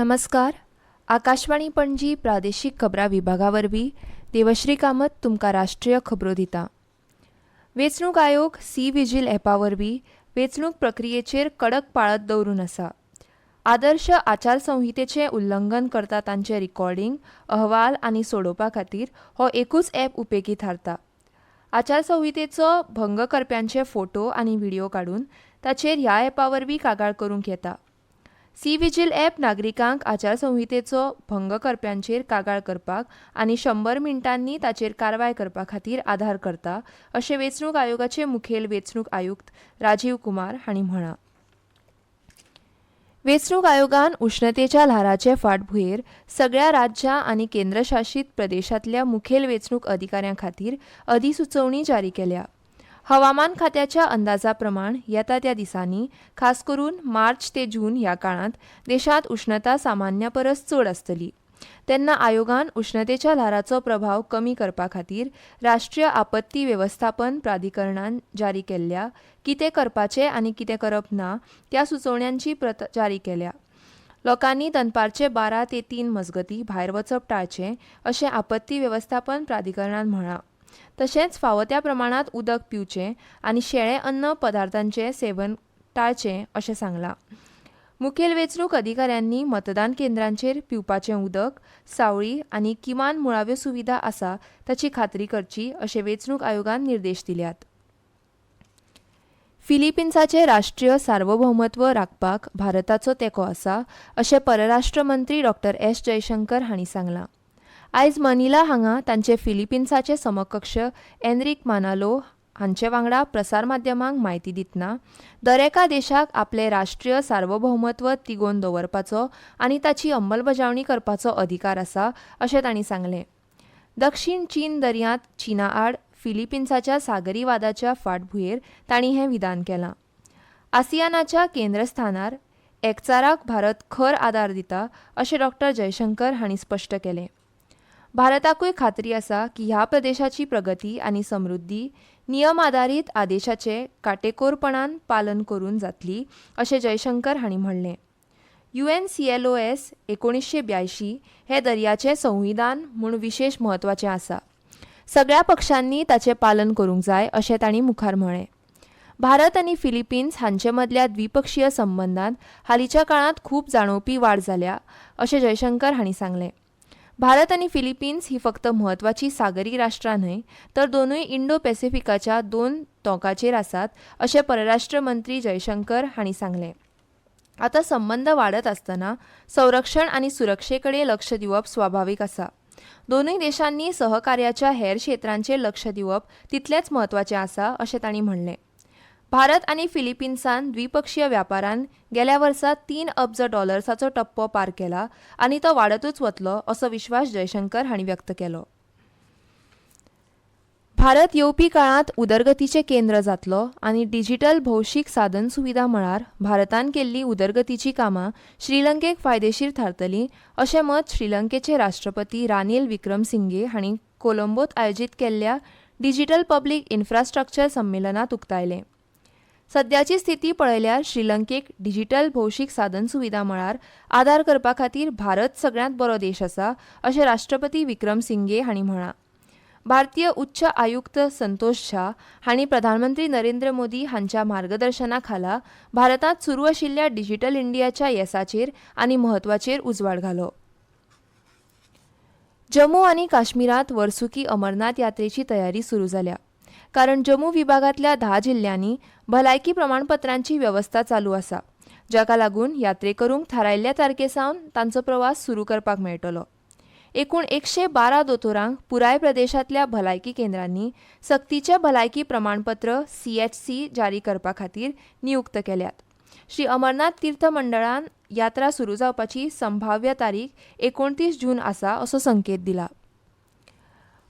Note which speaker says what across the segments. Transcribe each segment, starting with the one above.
Speaker 1: नमस्कार. आकाशवाणी पणजी प्रादेशीक खबरां विभागा वरवीं देवश्री कामत तुमकां राष्ट्रीय खबरो दिता. वेंचणूक आयोग सी विजील ॲपा वरवीं वेंचणूक प्रक्रियेचेर कडक पाळत दवरून आसा. आदर्श आचारसंहितेचें उल्लंघन करता तांचे रिकॉर्डिंग, अहवाल आनी सोडोवपा खातीर हो एकूच ॲप उपेगी थारता. आचारसंहितेचो भंग करप्यांचे फोटो आनी व्हिडिओ काडून ताचेर ह्या ॲपा वरवीं कागाळ करूंक येता. सी विजील ॲप नागरिकांक आचारसंहितेचो भंग करप्यांचेर कागाळ करपाक आनी 100 मिनटांनी ताचेर कारवाय करपा खातीर आधार करता, अशें वेंचणूक आयोगाचे मुखेल वेंचणूक आयुक्त राजीव कुमार हांणी म्हळां. वेंचणूक आयोगान उश्णतेच्या ल्हाराचे फाटभुंयेर सगळ्या राज्यां आनी केंद्रशासीत प्रदेशांतल्या मुखेल वेंचणूक अधिकाऱ्यां खातीर अधिसुचोवणी जारी केल्या. हवामान खात्याच्या अंदाजा प्रमाण येता त्या दिसांनी खास करून मार्च ते जून ह्या काळांत देशांत उश्णता सामान्या परस चड आसतली. तेन्ना आयोगान उश्णतेच्या ल्हाराचो प्रभाव कमी करपा खातीर राष्ट्रीय आपत्ती वेवस्थापन प्राधिकरणान जारी केल्ल्या कितें करपाचें आनी कितें करप ना त्या सुचोवण्यांची प्रत जारी केल्या. लोकांनी दनपारचे 12 ते 3 मजगतीं भायर वचप टाळचें अशें आपत्ती वेवस्थापन प्राधिकरणान म्हळां. तशेंच फावो त्या प्रमाणांत उदक पिवचें आनी शेळे अन्न पदार्थांचें सेवन टाळचें अशें सांगलां. मुखेल वेंचणूक अधिकाऱ्यांनी मतदान केंद्रांचेर पिवपाचें उदक, सावळी आनी किमान मुळाव्यो सुविधा आसा ताची खात्री करची अशें वेंचणूक आयोगान निर्देश दिल्यात. फिलिपिन्साचें राष्ट्रीय सार्वभौमत्व राखपाक भारताचो तेंको आसा अशें परराष्ट्र मंत्री डॉ. एस. जयशंकर हांणी सांगलां. आयज मनिला हांगा तांचे फिलिपिन्साचे समकक्ष एनरिक मानालो हांचे वांगडा प्रसारमाध्यमांक म्हायती दितना दरेका देशाक आपले राष्ट्रीय सार्वभौमत्व तिगोवन दवरपाचो आनी ताची अंमलबजावणी करपाचो अधिकार आसा अशें तांणी सांगलें. दक्षिण चीन दर्यांत चीना आड फिलिपिन्साच्या सागरी वादाच्या फाटभुंयेर तांणी हें विधान केलां. आसियानाच्या केंद्रस्थानार एकचाराक भारत खर आदार दिता अशें डॉ. जयशंकर हांणी स्पश्ट केलें. भारताकूय खात्री आसा की ह्या प्रदेशाची प्रगती आनी समृद्धी नियम आदारीत आदेशाचें काटेकोरपणान पालन करून जातली अशें जयशंकर हांणी म्हणलें. UNCLOS 1982 हें दर्याचें संविधान म्हूण विशेश म्हत्वाचें आसा. सगळ्या पक्षांनी ताचें पालन करूंक जाय अशें तांणी मुखार म्हळें. भारत आनी फिलिपिन्स हांचे मदल्या द्विपक्षीय संबंदांत हालींच्या काळांत खूब जाणवपी वाड जाल्या अशें जयशंकर हांणी सांगलें. भारत आनी फिलिपिन्स ही फक्त म्हत्वाची सागरी राष्ट्रां न्हय तर दोनूय इंडो पॅसिफिकाच्या 2 तोंकाचेर आसात अशें परराष्ट्र मंत्री जयशंकर हांणी सांगलें. आतां संबंद वाडत आसतना संरक्षण आनी सुरक्षे कडेन लक्ष दिवप स्वाभावीक आसा. दोनूय देशांनी सहकार्याच्या हेर क्षेत्रांचेर लक्ष दिवप तितलेंच म्हत्वाचें आसा अशें तांणी म्हणलें. भारत आनी फिलिपिन्सान द्विपक्षीय व्यापारान गेल्या वर्सा $3 अब्ज टप्पो पार केला आनी तो वाडतूच वतलो असो विश्वास जयशंकर हांणी व्यक्त केलो. भारत येवपी काळांत उदरगतीचें केंद्र जातलो आनी डिजिटल भौशीक साधन सुविधा मळार भारतान केल्ली उदरगतीची कामां श्रीलंकेक फायदेशीर थारतलीं अशें मत श्रीलंकेचे राष्ट्रपती रानिल विक्रमसिंघे हांणी कोलंबोत आयोजीत केल्ल्या डिजिटल पब्लीक इन्फ्रास्ट्रक्चर संमेलनांत उक्तायलें. सद्याची स्थिती पळयल्यार श्रीलंकेक डिजिटल भौशीक साधन सुविधा मळार आदार करपा खातीर भारत सगळ्यांत बरो देश आसा अशें राष्ट्रपती विक्रमसिंघे हांणी म्हळां. भारतीय उच्च आयुक्त संतोष झा हांणी प्रधानमंत्री नरेंद्र मोदी हांच्या मार्गदर्शना खाला भारतांत सुरू आशिल्ल्या डिजिटल इंडियाच्या येसाचेर आनी म्हत्वाचेर उजवाड घालो. जम्मू आनी काश्मीरांत वर्सुकी अमरनाथ यात्रेची तयारी सुरू जाल्या. कारण जम्मू विभागांतल्या 10 जिल्ल्यांनी भलायकी प्रमाणपत्रांची वेवस्था चालू आसा, जाका लागून यात्रेकरूंक थारायल्ल्या तारखेसावन तांचो प्रवास सुरू करपाक मेळटलो. एकूण 112 दोतोरांक पुराय प्रदेशांतल्या भलायकी केंद्रांनी सक्तीचें भलायकी प्रमाणपत्र CHC जारी करपा खातीर नियुक्त केल्यात. श्री अमरनाथ तीर्थ मंडळान यात्रा सुरू जावपाची संभाव्य तारीख 29 जून आसा असो संकेत दिला.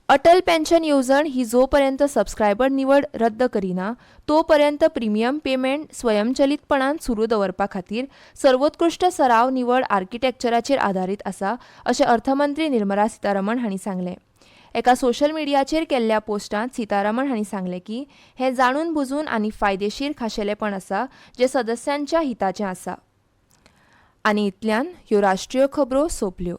Speaker 1: अटल पेन्शन येवजण ही जो पर्यंत सबस्क्रायबर निवड रद्द करिना तो पर्यंत प्रिमियम पेमेंट स्वयंचलितपणान सुरू दवरपा खातीर सर्वोत्कृष्ट सराव निवड आर्किटेक्चराचेर आदारीत आसा अशें अर्थमंत्री निर्मला सीतारमण हांणी सांगलें. एका सोशल मिडियाचेर केल्ल्या पोस्टांत सीतारमण हांणी सांगलें की हें जाणून बुजून आनी फायदेशीर खाशेलेपण आसा जें सदस्यांच्या हिताचें आसा. आनी इतल्यान ह्यो राष्ट्रीय खबरो सोंपल्यो.